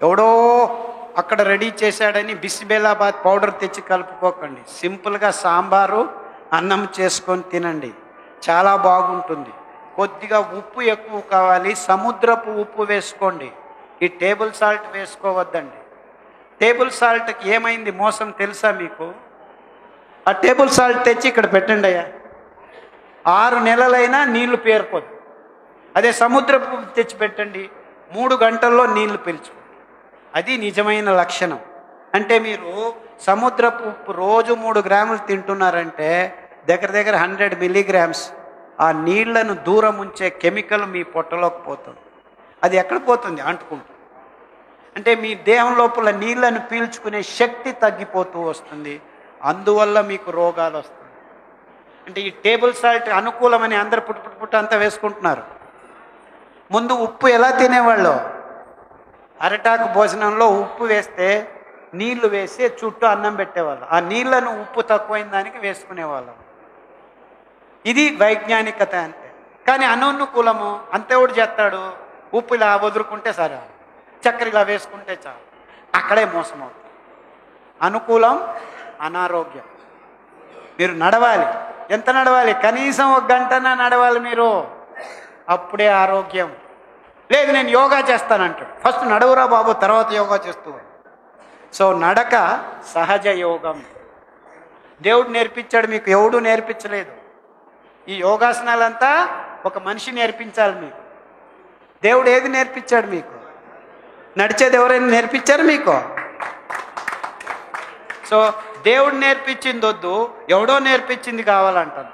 ఎవడో అక్కడ రెడీ చేశాడని బిస్బెల్లాబాద్ పౌడర్ తెచ్చి కలుపుకోకండి. సింపుల్గా సాంబారు అన్నం చేసుకొని తినండి, చాలా బాగుంటుంది. కొద్దిగా ఉప్పు ఎక్కువ కావాలి, సముద్రపు ఉప్పు వేసుకోండి. ఈ టేబుల్ సాల్ట్ వేసుకోవద్దండి. టేబుల్ సాల్ట్కి ఏమైంది మోసం తెలుసా మీకు? ఆ టేబుల్ సాల్ట్ తెచ్చి ఇక్కడ పెట్టండి అయ్యా, 6 నెలలైనా నీళ్లు పేరుకోదు. అదే సముద్రపు ఉప్పు తెచ్చి పెట్టండి, 3 గంటల్లో నీళ్లు పీల్చుకోండి. అది నిజమైన లక్షణం. అంటే మీరు సముద్రపు ఉప్పు రోజు 3 గ్రాములు తింటున్నారంటే దగ్గర దగ్గర 100 మిల్లీగ్రామ్స్ ఆ నీళ్లను దూరం ఉంచే కెమికల్ మీ పొట్టలోకి పోతుంది. అది ఎక్కడ పోతుంది? అంటుకుంటుంది. అంటే మీ దేహం లోపల నీళ్లను పీల్చుకునే శక్తి తగ్గిపోతూ వస్తుంది. అందువల్ల మీకు రోగాలు వస్తాయి. అంటే ఈ టేబుల్ సాల్ట్ అనుకూలమని అందరు పుట్టు అంతా వేసుకుంటున్నారు. ముందు ఉప్పు ఎలా తినేవాళ్ళు? అరటాకు భోజనంలో ఉప్పు వేస్తే నీళ్లు వేసి చుట్టూ అన్నం పెట్టేవాళ్ళు. ఆ నీళ్లను ఉప్పు తక్కువైన దానికి వేసుకునేవాళ్ళం. ఇది వైజ్ఞానికత అంతే. కానీ అననుకూలము అంతేవాడు చేస్తాడు, ఉప్పు ఇలా వదులుకుంటే సరే, చక్కెర ఇలా వేసుకుంటే చాలు. అక్కడే మోసం అవుతుంది. అనుకూలం అనారోగ్యం. మీరు నడవాలి. ఎంత నడవాలి? కనీసం 1 గంటనా నడవాలి మీరు, అప్పుడే ఆరోగ్యం. లేదు నేను యోగా చేస్తానంటాడు. ఫస్ట్ నడవురా బాబు, తర్వాత యోగా చేస్తూ. సో నడక సహజ యోగం. దేవుడు నేర్పించాడు, మీకు ఎవడు నేర్పించలేదు. ఈ యోగాసనాలంతా ఒక మనిషి నేర్పించాలి మీకు. దేవుడు ఏది నేర్పించాడు మీకు? నడిచేది ఎవరైనా నేర్పించారు మీకు? సో దేవుడు నేర్పించింది వద్దు, ఎవడో నేర్పించింది కావాలంటాను.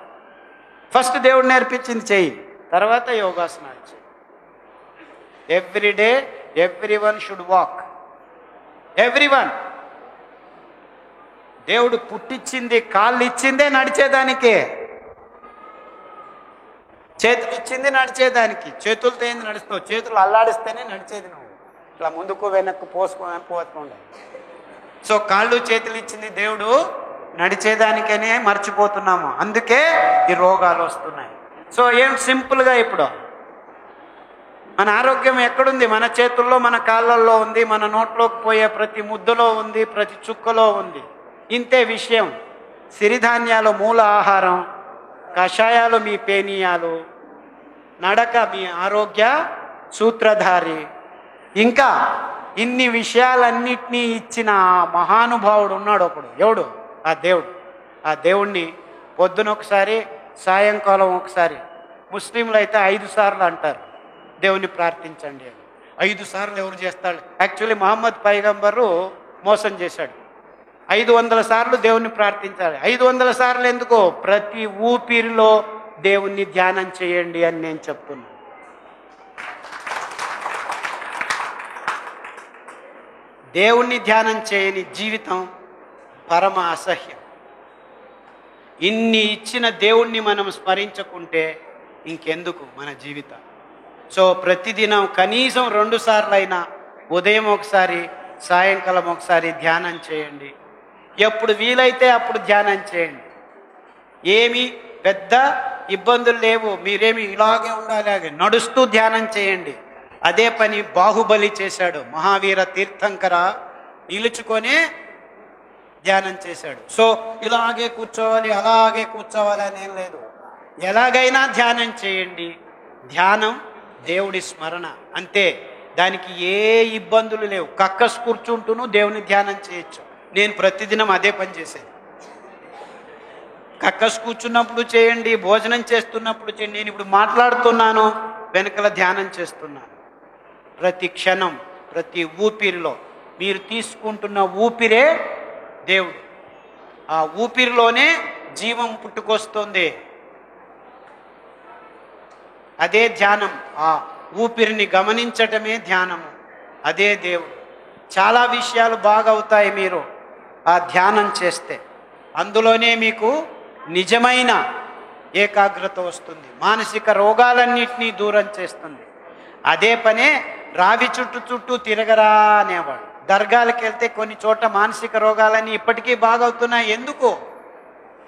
ఫస్ట్ దేవుడు నేర్పించింది చెయ్యి, తర్వాత యోగాసనాలు చెయ్యి. Every day everyone should walk. Everyone. దేవుడు పుట్టించింది, కాళ్ళు ఇచ్చిందే నడిచేదానికి, చేతులు ఇచ్చింది నడిచేదానికి. చేతులతో ఏంది నడుస్తావు? చేతులు అల్లాడిస్తేనే నడిచేది నువ్వు. ఇట్లా ముందుకు వెనక్కు పోకుండా. సో కాళ్ళు చేతులు ఇచ్చింది దేవుడు నడిచేదానికనే మర్చిపోతున్నాము. అందుకే ఈ రోగాలు వస్తున్నాయి. సో ఏం సింపుల్గా ఇప్పుడు మన ఆరోగ్యం ఎక్కడుంది? మన చేతుల్లో, మన కాళ్ళల్లో ఉంది, మన నోట్లోకి పోయే ప్రతి ముద్దలో ఉంది, ప్రతి చుక్కలో ఉంది. ఇంతే విషయం. సిరిధాన్యాలు మూల ఆహారం, కషాయాలు మీ పేనీయాలు, నడక మీ ఆరోగ్య సూత్రధారి. ఇంకా ఇన్ని విషయాలన్నిటినీ ఇచ్చిన మహానుభావుడు ఉన్నాడు ఒకడు. ఎవడు? ఆ దేవుడు. ఆ దేవుణ్ణి పొద్దున ఒకసారి, సాయంకాలం ఒకసారి. ముస్లింలు అయితే 5 సార్లు అంటారు దేవుణ్ణి ప్రార్థించండి అని. 5 సార్లు ఎవరు చేస్తాడు? యాక్చువల్లీ మహమ్మద్ పైగంబరు మోసం చేశాడు. 500 సార్లు దేవుణ్ణి ప్రార్థించాలి. 500 సార్లు ఎందుకో? ప్రతి ఊపిరిలో దేవుణ్ణి ధ్యానం చేయండి అని నేను చెప్తున్నాను. దేవుణ్ణి ధ్యానం చేయని జీవితం పరమ అసహ్యం. ఇన్ని ఇచ్చిన దేవుణ్ణి మనం స్మరించుకుంటే ఇంకెందుకు మన జీవితం? సో ప్రతిదినం కనీసం 2 సార్లు అయినా, ఉదయం ఒకసారి, సాయంకాలం ఒకసారి ధ్యానం చేయండి. ఎప్పుడు వీలైతే అప్పుడు ధ్యానం చేయండి. ఏమి పెద్ద ఇబ్బందులు లేవు. మీరేమి ఇలాగే ఉండాలి, నడుస్తూ ధ్యానం చేయండి. అదే పని బాహుబలి చేశాడు. మహావీర తీర్థంకర నిలుచుకొనే ధ్యానం చేశాడు. సో ఇలాగే కూర్చోవాలి, అలాగే కూర్చోవాలి అనేం లేదు. ఎలాగైనా ధ్యానం చేయండి. ధ్యానం దేవుడి స్మరణ అంతే. దానికి ఏ ఇబ్బందులు లేవు. కక్కస్ కూర్చుంటూను దేవుని ధ్యానం చేయొచ్చు. నేను ప్రతిదినం అదే పని చేసేది. కక్కస్ కూర్చున్నప్పుడు చేయండి, భోజనం చేస్తున్నప్పుడు చేయండి. నేను ఇప్పుడు మాట్లాడుతున్నాను, వెనకల ధ్యానం చేస్తున్నాను. ప్రతి క్షణం, ప్రతి ఊపిరిలో మీరు తీసుకుంటున్న ఊపిరే దేవుడు. ఆ ఊపిరిలోనే జీవం పుట్టుకొస్తుంది. అదే ధ్యానం. ఆ ఊపిరిని గమనించటమే ధ్యానము. అదే దేవుడు. చాలా విషయాలు బాగా అవుతాయి మీరు ఆ ధ్యానం చేస్తే. అందులోనే మీకు నిజమైన ఏకాగ్రత వస్తుంది. మానసిక రోగాలన్నింటినీ దూరం చేస్తుంది. అదే పనే రావి చుట్టూ తిరగరా అనేవాడు. దర్గాలకు వెళ్తే కొన్ని చోట్ల మానసిక రోగాలన్నీ ఇప్పటికీ బాగవుతున్నాయి. ఎందుకు?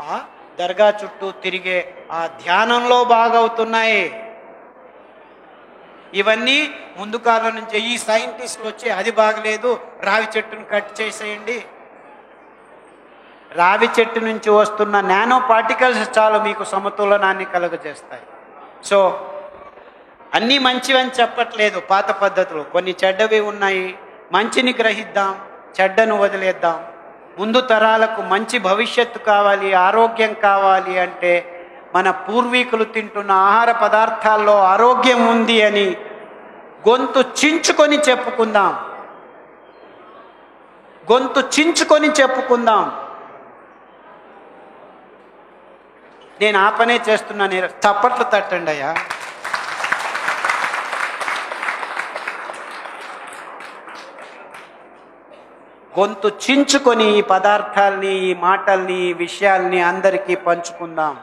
ఆ దర్గా చుట్టూ తిరిగే ఆ ధ్యానంలో బాగవుతున్నాయి. ఇవన్నీ ముందు కాలం నుంచి ఈ సైంటిస్టులు వచ్చి అది బాగలేదు, రావి చెట్టును కట్ చేసేయండి. రావి చెట్టు నుంచి వస్తున్న నానో పార్టికల్స్ చాలు మీకు సమతులనాన్ని కలుగజేస్తాయి. సో అన్నీ మంచివని చెప్పట్లేదు. పాత పద్ధతులు కొన్ని చెడ్డవి ఉన్నాయి. మంచిని గ్రహిద్దాం, చెడ్డను వదిలేద్దాం. ముందు తరాలకు మంచి భవిష్యత్తు కావాలి, ఆరోగ్యం కావాలి అంటే మన పూర్వీకులు తింటున్న ఆహార పదార్థాల్లో ఆరోగ్యం ఉంది అని గొంతు చించుకొని చెప్పుకుందాం. గొంతు చించుకొని చెప్పుకుందాం. నేను ఆ పనే చేస్తున్నాను. చప్పట్లు తట్టండి అయ్యా. గొంతు చించుకొని ఈ పదార్థాలని, ఈ మాటల్ని, ఈ విషయాల్ని అందరికీ పంచుకుందాం.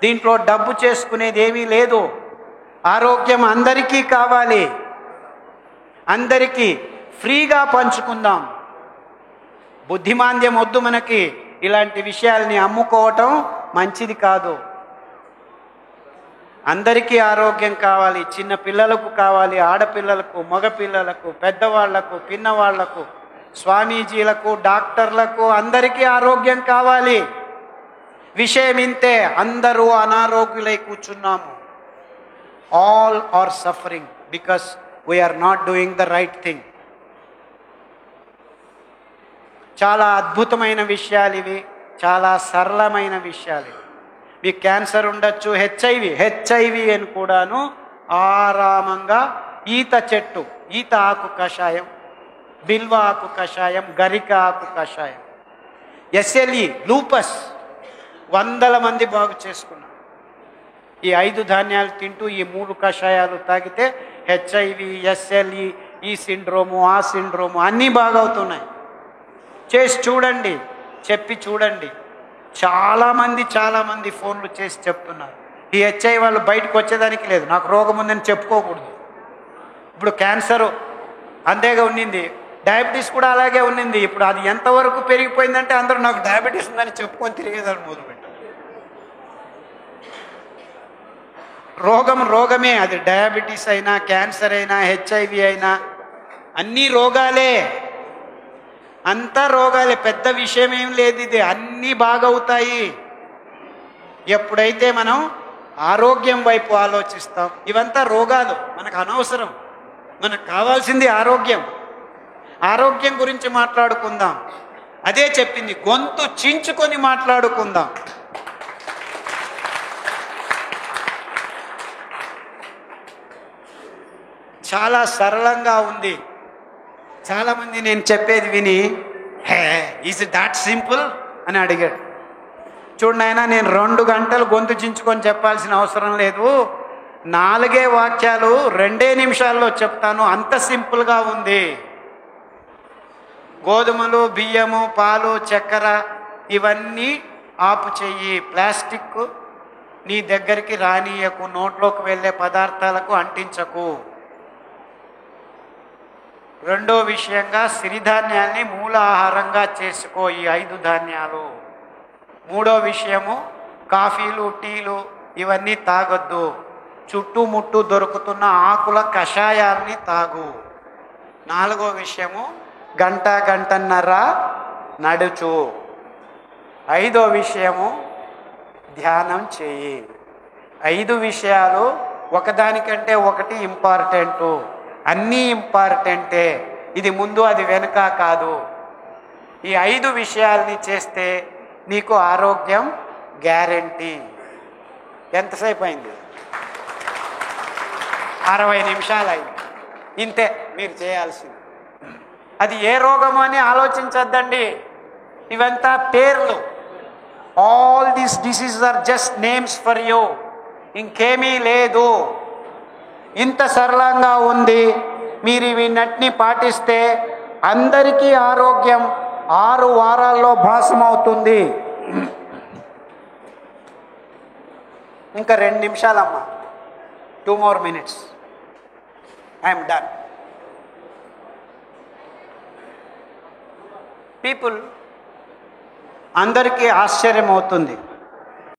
దీంట్లో డబ్బు చేసుకునేది ఏమీ లేదు. ఆరోగ్యం అందరికీ కావాలి, అందరికీ ఫ్రీగా పంచుకుందాం. బుద్ధిమాంద్యం వద్దు మనకి. ఇలాంటి విషయాల్ని అమ్ముకోవటం మంచిది కాదు. అందరికీ ఆరోగ్యం కావాలి. చిన్న పిల్లలకు కావాలి, ఆడపిల్లలకు, మగపిల్లలకు, పెద్దవాళ్లకు, పిన్నవాళ్లకు, స్వామీజీలకు, డాక్టర్లకు, అందరికీ ఆరోగ్యం కావాలి. విషయం ఇంతే, అందరూ అనారోగ్యులై కూర్చున్నాము. All are suffering because we're not doing the right thing. చాలా అద్భుతమైన విషయాలు ఇవి, చాలా సరళమైన విషయాలు ఇవి. మీకు క్యాన్సర్ ఉండొచ్చు, హెచ్ఐవి అని కూడాను ఆరామంగా ఈత చెట్టు, ఈత ఆకు కషాయం, బిల్వ ఆకు కషాయం, గరిక ఆకు కషాయం, ఎస్ఎల్ఈ, లూపస్ 100 మంది బాగు చేసుకున్నారు. ఈ 5 ధాన్యాలు తింటూ ఈ 3 కషాయాలు తాగితే హెచ్ఐవి, ఎస్ఎల్ఈ, ఈ సిండ్రోము, ఆ సిండ్రోము అన్నీ బాగవుతున్నాయి. చేసి చూడండి, చెప్పి చూడండి. చాలామంది ఫోన్లు చేసి చెప్తున్నారు. ఈ హెచ్ఐ వాళ్ళు బయటకు వచ్చేదానికి లేదు, నాకు రోగం ఉందని చెప్పుకోకూడదు. ఇప్పుడు క్యాన్సరు అంతేగా ఉన్నింది, డయాబెటీస్ కూడా అలాగే ఉన్నింది. ఇప్పుడు అది ఎంతవరకు పెరిగిపోయిందంటే అందరూ నాకు డయాబెటీస్ ఉందని చెప్పుకొని తిరిగేదాన్ని మొదలుపెట్టారు. రోగమే, అది డయాబెటీస్ అయినా, క్యాన్సర్ అయినా, హెచ్ఐవి అయినా అన్నీ రోగాలే. అంతా రోగాలే, పెద్ద విషయం ఏం లేదు. ఇది అన్నీ బాగవుతాయి ఎప్పుడైతే మనం ఆరోగ్యం వైపు ఆలోచిస్తాం. ఇవంతా రోగాలు మనకు అనవసరం. మనకు కావాల్సింది ఆరోగ్యం. ఆరోగ్యం గురించి మాట్లాడుకుందాం. అదే చెప్పింది, గొంతు చించుకొని మాట్లాడుకుందాం. చాలా సరళంగా ఉంది. చాలామంది నేను చెప్పేది విని ఈజ్ దాట్ సింపుల్ అని అడిగాడు. చూడండి ఆయన, నేను 2 గంటలు గొంతు చించుకొని చెప్పాల్సిన అవసరం లేదు. 4 వాక్యాలు 2 నిమిషాల్లో చెప్తాను, అంత సింపుల్గా ఉంది. గోధుమలు, బియ్యము, పాలు, చక్కెర ఇవన్నీ ఆపు చెయ్యి. ప్లాస్టిక్ నీ దగ్గరికి రానియకు, నోట్లోకి వెళ్ళే పదార్థాలకు అంటించకు. రెండో విషయంగా సిరిధాన్యాల్ని మూల ఆహారంగా చేసుకో, ఈ 5 ధాన్యాలు. మూడో విషయము, కాఫీలు, టీలు ఇవన్నీ తాగొద్దు. చుట్టుముట్టు దొరుకుతున్న ఆకుల కషాయాల్ని తాగు. 4వ విషయము, గంటన్నర నడుచు. 5వ విషయము, ధ్యానం చేయి. 5 విషయాలు ఒకదానికంటే ఒకటి ఇంపార్టెంటు. అన్నీ ఇంపార్టెంటే. ఇది ముందు అది వెనుక కాదు. ఈ 5 విషయాల్ని చేస్తే నీకు ఆరోగ్యం గ్యారెంటీ. ఎంతసేపు అయింది? 60 నిమిషాలు అయింది. ఇంతే మీరు చేయాల్సింది. అది ఏ రోగము అని ఆలోచించద్దండి. ఇవంతా పేర్లు. All these diseases are just names for you. ఇంకేమీ లేదు. ఇంత సరళంగా ఉంది. మీరు వీటన్నిటిని పాటిస్తే అందరికీ ఆరోగ్యం 6 వారాల్లో భాసమవుతుంది. ఇంకా 2 నిమిషాలమ్మా, 2 more minutes. I'm done. People అందరికీ ఆశ్చర్యం అవుతుంది.